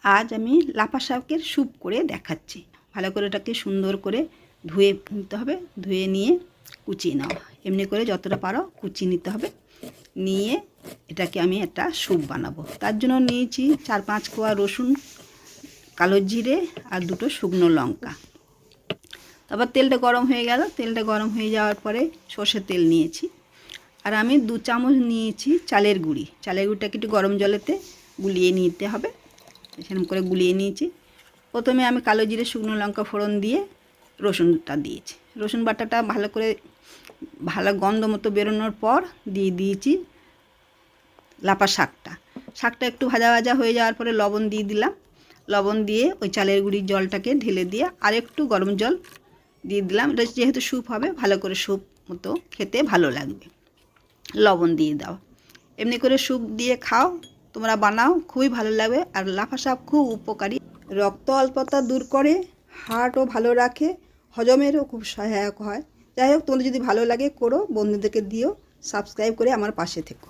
আজ আমি লাফা শাকের স্যুপ করে দেখাচ্ছি। ভালো করে এটাকে সুন্দর করে ধুয়ে নিতে হবে, ধুয়ে নিয়ে কুচিয়ে নেওয়া। এমনি করে যতটা পারো কুচিয়ে নিতে হবে। নিয়ে এটাকে আমি একটা স্যুপ বানাবো। তার জন্য নিয়েছি 4-5 কোয়া রসুন, কালো জিরে আর 2টো শুকনো লঙ্কা। তারপর তেলটা গরম হয়ে গেল। তেলটা গরম হয়ে যাওয়ার পরে সর্ষের তেল নিয়েছি। আর আমি 2 চামচ নিয়েছি চালের গুঁড়ি। চালের গুঁড়িটাকে একটু গরম জলেতে গুলিয়ে নিতে হবে। সেরকম করে গুলিয়ে নিয়েছি। প্রথমে আমি কালো জিরে শুকনো লঙ্কা ফোড়ন দিয়ে রসুনটা দিয়েছি। রসুন বাটাটা ভালো গন্ধ মতো বেরোনোর পর দিয়ে দিয়েছি লাফা শাকটা। শাকটা একটু ভাজা ভাজা হয়ে যাওয়ার পরে লবণ দিয়ে দিলাম। লবণ দিয়ে ওই চালের গুঁড়ির জলটাকে ঢেলে দিয়ে আর একটু গরম জল দিয়ে দিলাম। এটা যেহেতু স্যুপ হবে, ভালো করে স্যুপ মতো খেতে ভালো লাগবে। লবণ দিয়ে দাও। এমনি করে স্যুপ দিয়ে খাও, তোমরা বানাও, খুবই ভালো লাগবে। আর লাফা শাক খুব উপকারী, রক্ত অল্পতা দূর করে, হার্টও ভালো রাখে, হজমেরও খুব সহায়ক হয়। যাই হোক, তোমাদের যদি ভালো লাগে করো, বন্ধুদেরকে দিও, সাবস্ক্রাইব করে আমার পাশে থেকো।